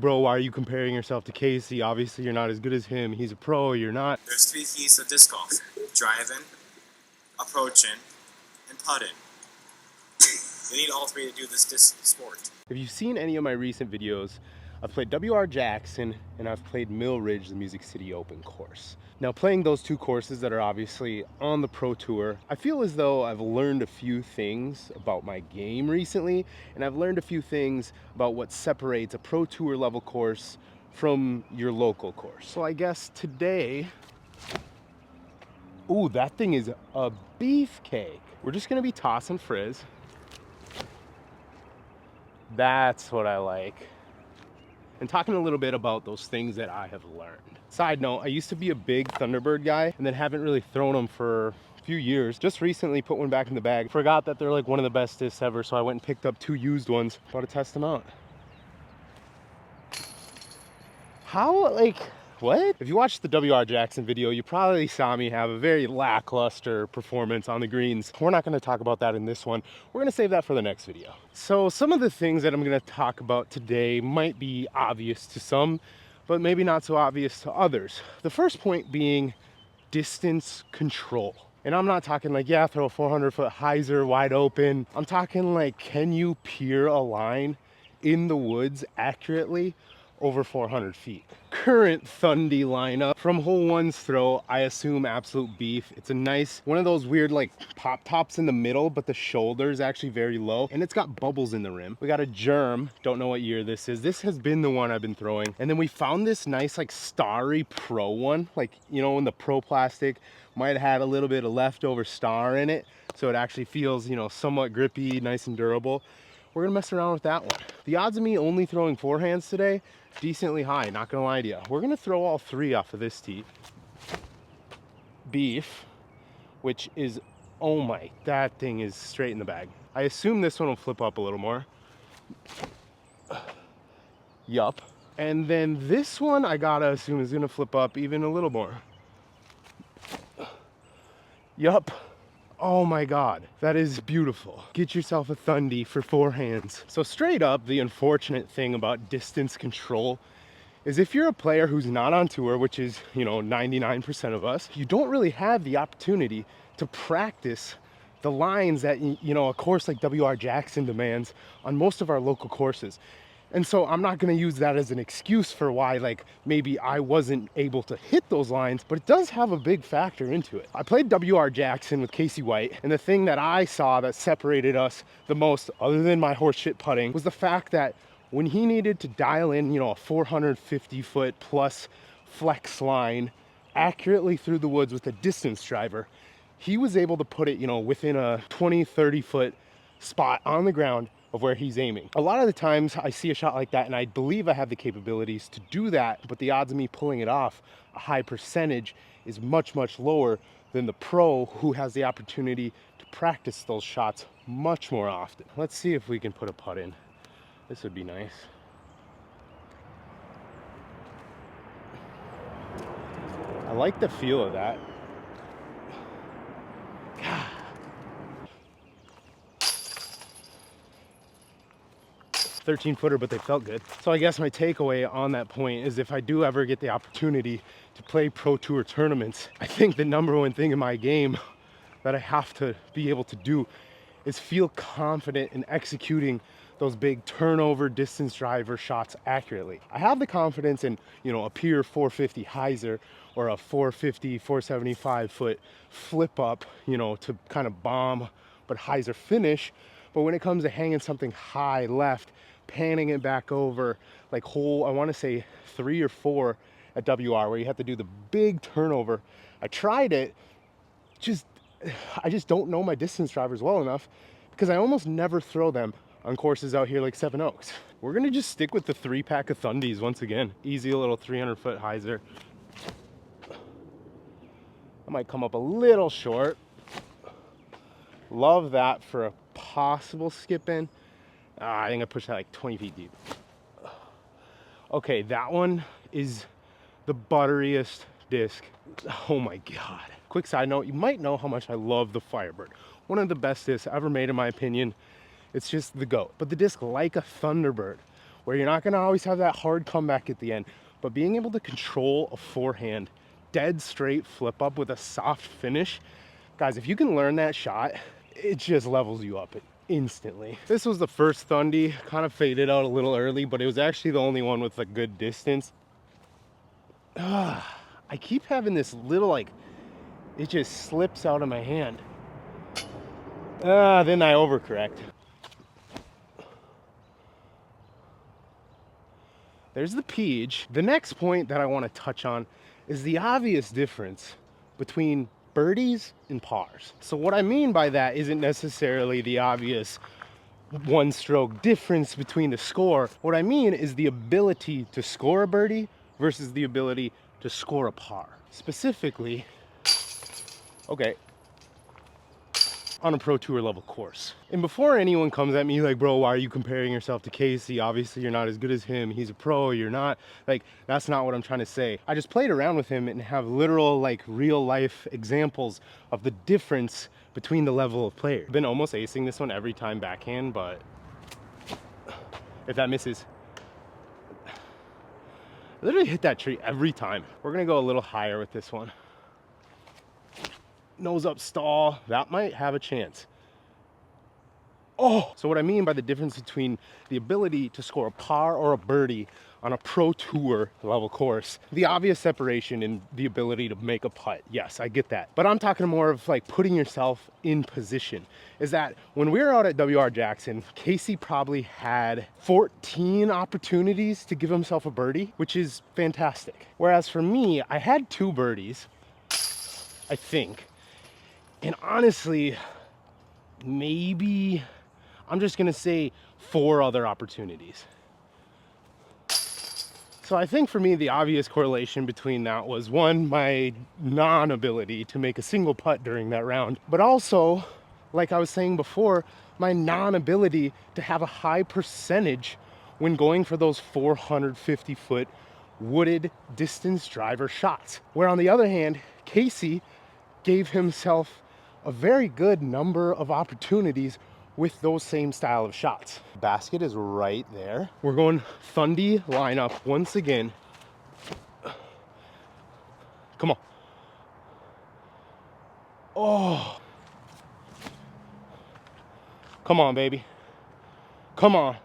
Bro, why are you comparing yourself to Casey? Obviously you're not as good as him. He's a pro, you're not. There's 3 keys to disc golf: driving, approaching, and putting. You need all 3 to do this sport. If you've seen any of my recent videos, I've played W.R. Jackson and I've played Mill Ridge, the Music City Open course. Now, playing those 2 courses that are obviously on the Pro Tour, I feel as though I've learned a few things about my game recently, and I've learned a few things about what separates a Pro Tour level course from your local course. So I guess today, ooh, that thing is a beefcake. We're just gonna be tossing frizz. That's what I like. And talking a little bit about those things that I have learned. Side note, I used to be a big Thunderbird guy and then haven't really thrown them for a few years. Just recently put one back in the bag. Forgot that they're like one of the best discs ever, so I went and picked up 2 used ones. About to test them out. How, like, what? If you watched the W.R. Jackson video, you probably saw me have a very lackluster performance on the greens. We're not gonna talk about that in this one. We're gonna save that for the next video. So some of the things that I'm gonna talk about today might be obvious to some, but maybe not so obvious to others. The first point being distance control. And I'm not talking like, yeah, throw a 400-foot hyzer wide open. I'm talking like, can you peer a line in the woods accurately over 400 feet? Current Thundy lineup from hole 1's throw, I assume absolute beef. It's a nice, one of those weird like pop tops in the middle, but the shoulder is actually very low and it's got bubbles in the rim. We got a germ, don't know what year this is. This has been the one I've been throwing. And then we found this nice like starry pro one, like, you know, in the pro plastic might have had a little bit of leftover star in it, so it actually feels, you know, somewhat grippy, nice and durable. We're gonna mess around with that one. The odds of me only throwing forehands today, decently high, not gonna lie to you. We're gonna throw all 3 off of this tee. Beef, which is, oh my, that thing is straight in the bag. I assume this one will flip up a little more. Yup. And then this one, I gotta assume is gonna flip up even a little more. Yup. Oh my God, that is beautiful. Get yourself a Thundy for 4 hands. So straight up, the unfortunate thing about distance control is if you're a player who's not on tour, which is, you know, 99% of us, you don't really have the opportunity to practice the lines that, you know, a course like W.R. Jackson demands on most of our local courses. And so I'm not gonna use that as an excuse for why, like, maybe I wasn't able to hit those lines, but it does have a big factor into it. I played W.R. Jackson with Casey White, and the thing that I saw that separated us the most, other than my horseshit putting, was the fact that when he needed to dial in, you know, a 450-foot plus flex line accurately through the woods with a distance driver, he was able to put it, you know, within a 20, 30-foot spot on the ground of where he's aiming. A lot of the times I see a shot like that and I believe I have the capabilities to do that, but the odds of me pulling it off a high percentage is much, much lower than the pro who has the opportunity to practice those shots much more often. Let's see if we can put a putt in. This would be nice. I like the feel of that. 13-footer, but they felt good. So I guess my takeaway on that point is if I do ever get the opportunity to play Pro Tour tournaments, I think the #1 thing in my game that I have to be able to do is feel confident in executing those big turnover distance driver shots accurately. I have the confidence in, you know, a pure 450 hyzer or a 450, 475 foot flip up, you know, to kind of bomb but hyzer finish. But when it comes to hanging something high left, panning it back over, like hole, I want to say 3 or 4 at WR, where you have to do the big turnover. I tried it, I just don't know my distance drivers well enough because I almost never throw them on courses out here like Seven Oaks. We're gonna just stick with the 3-pack of Thundies once again. Easy little 300-foot hyzer. I might come up a little short. Love that for a possible skip in. I think I pushed that like 20 feet deep. Okay, that one is the butteriest disc. Oh my God. Quick side note, you might know how much I love the Firebird. One of the best discs ever made in my opinion. It's just the GOAT. But the disc, like a Thunderbird, where you're not going to always have that hard comeback at the end, but being able to control a forehand dead straight flip up with a soft finish, guys, if you can learn that shot, it just levels you up instantly. This was the first Thundy, kind of faded out a little early, but it was actually the only one with a good distance. I keep having this little, like, it just slips out of my hand. Then I overcorrect. There's the peach. The next point that I want to touch on is the obvious difference between birdies and pars. So what I mean by that isn't necessarily the obvious one stroke difference between the score. What I mean is the ability to score a birdie versus the ability to score a par. Specifically, okay, on a pro tour level course. And before anyone comes at me like, bro, why are you comparing yourself to Casey? Obviously you're not as good as him. He's a pro, you're not. Like, that's not what I'm trying to say. I just played around with him and have literal, like, real life examples of the difference between the level of player. I've been almost acing this one every time backhand, but if that misses, I literally hit that tree every time. We're gonna go a little higher with this one. Nose up stall, that might have a chance. Oh, so what I mean by the difference between the ability to score a par or a birdie on a pro tour level course, the obvious separation in the ability to make a putt. Yes, I get that. But I'm talking more of like putting yourself in position. Is that when we were out at WR Jackson, Casey probably had 14 opportunities to give himself a birdie, which is fantastic. Whereas for me, I had 2 birdies, I think. And honestly, maybe I'm just gonna say 4 other opportunities. So I think for me, the obvious correlation between that was, one, my non-ability to make a single putt during that round, but also, like I was saying before, my non-ability to have a high percentage when going for those 450-foot wooded distance driver shots. Where on the other hand, Casey gave himself a very good number of opportunities with those same style of shots. Basket is right there. We're going Thundy lineup once again. Come on. Oh. Come on, baby. Come on.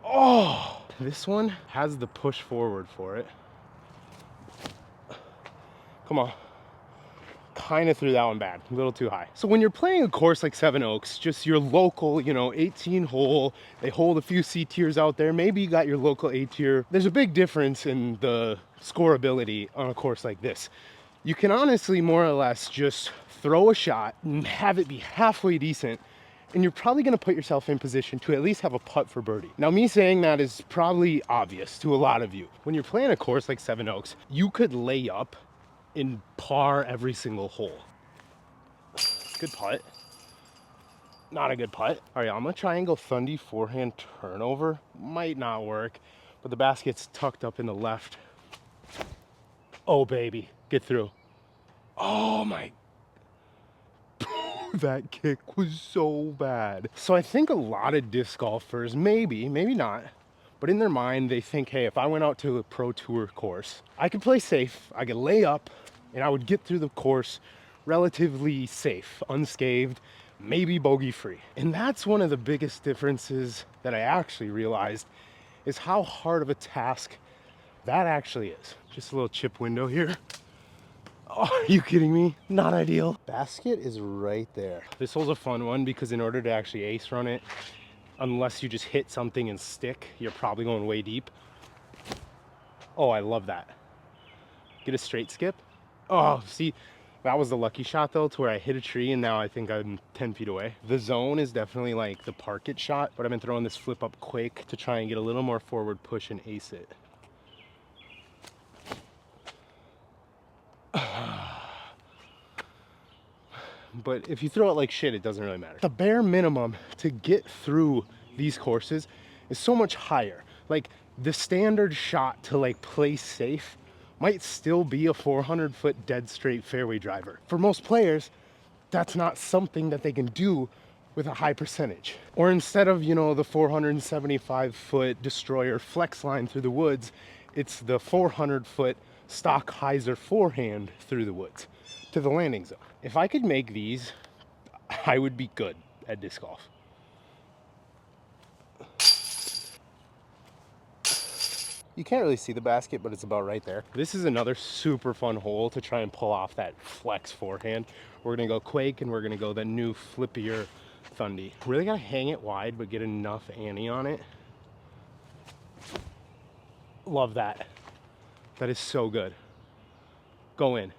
Oh. This one has the push forward for it. Come on. Kind of threw that one bad, a little too high. So when you're playing a course like Seven Oaks, just your local, 18 hole, they hold a few C tiers out there, maybe you got your local A tier. There's a big difference in the scoreability on a course like this. You can honestly more or less just throw a shot and have it be halfway decent, and you're probably gonna put yourself in position to at least have a putt for birdie. Now, me saying that is probably obvious to a lot of you. When you're playing a course like Seven Oaks, you could lay up in par every single hole. Good putt. Not a good putt. All right, I'm gonna try and go Thundy forehand turnover. Might not work, but the basket's tucked up in the left. Oh, baby, get through. Oh my, that kick was so bad. So I think a lot of disc golfers, maybe not, but in their mind, they think, hey, if I went out to a pro tour course, I could play safe, I could lay up, and I would get through the course relatively safe, unscathed, maybe bogey free. And that's one of the biggest differences that I actually realized, is how hard of a task that actually is. Just a little chip window here. Oh, are you kidding me? Not ideal. Basket is right there. This hole's a fun one because in order to actually ace run it, unless you just hit something and stick, you're probably going way deep. Oh, I love that. Get a straight skip. Oh, see, that was the lucky shot though, to where I hit a tree and now I think I'm 10 feet away. The zone is definitely like the park it shot, but I've been throwing this flip up quake to try and get a little more forward push and ace it. But if you throw it like shit, it doesn't really matter. The bare minimum to get through these courses is so much higher. Like, the standard shot to like play safe might still be a 400-foot dead straight fairway driver. For most players, that's not something that they can do with a high percentage. Or instead of, you know, the 475-foot destroyer flex line through the woods, it's the 400-foot stock hyzer forehand through the woods to the landing zone. If I could make these, I would be good at disc golf. You can't really see the basket, but it's about right there. This is another super fun hole to try and pull off that flex forehand. We're gonna go Quake and we're gonna go the new flippier Thundy. Really gotta hang it wide, but get enough ante on it. Love that. That is so good. Go in.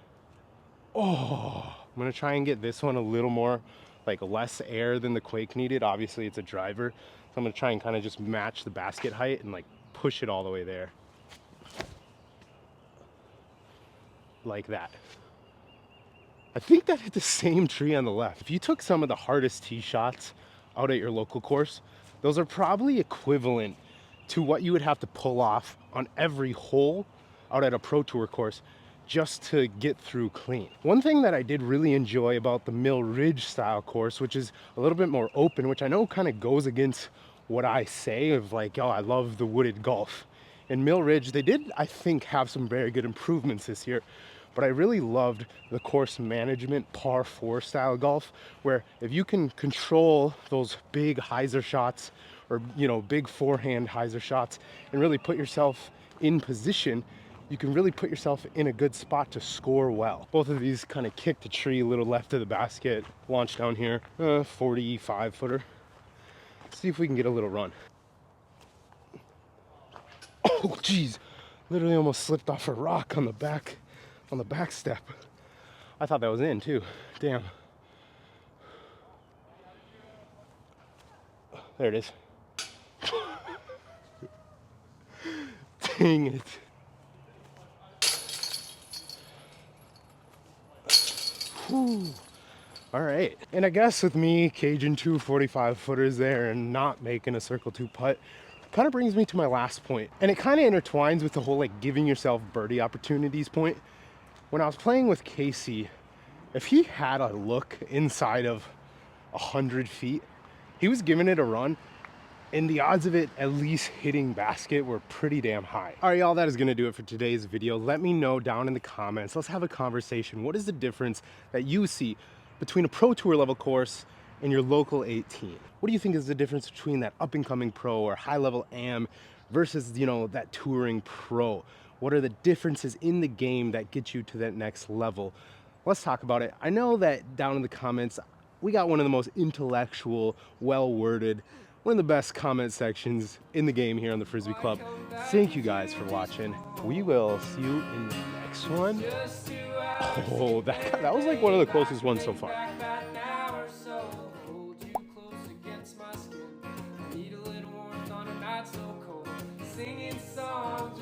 Oh, I'm gonna try and get this one a little more, like less air than the Quake needed. Obviously it's a driver. So I'm gonna try and kind of just match the basket height and like push it all the way there. Like that. I think that hit the same tree on the left. If you took some of the hardest tee shots out at your local course, those are probably equivalent to what you would have to pull off on every hole out at a Pro Tour course just to get through clean. One thing that I did really enjoy about the Mill Ridge style course, which is a little bit more open, which I know kind of goes against what I say of like, oh, I love the wooded golf. In Mill Ridge, they did, I think, have some very good improvements this year, but I really loved the course management par 4 style golf, where if you can control those big hyzer shots or, you know, big forehand hyzer shots and really put yourself in position, you can really put yourself in a good spot to score well. Both of these kind of kicked a tree a little left of the basket, launched down here, 45 footer. See if we can get a little run. Oh, geez, literally almost slipped off a rock on the back step. I thought that was in too. Damn. There it is. Dang it. Whew. All right. And I guess with me caging 2 45-footers there and not making a circle 2 putt, kind of brings me to my last point. And it kind of intertwines with the whole like giving yourself birdie opportunities point. When I was playing with Casey, if he had a look inside of 100 feet, he was giving it a run, and the odds of it at least hitting basket were pretty damn high. All right, y'all, that is gonna do it for today's video. Let me know down in the comments. Let's have a conversation. What is the difference that you see between a Pro Tour level course and your local 18? What do you think is the difference between that up and coming pro or high level am versus, you know, that touring pro? What are the differences in the game that get you to that next level? Let's talk about it. I know that down in the comments, we got one of the most intellectual, well-worded, one of the best comment sections in the game here on the Frisbee Club. Thank you guys for watching. We will see you in the next one. Oh, that was like one of the closest ones so far. Singing songs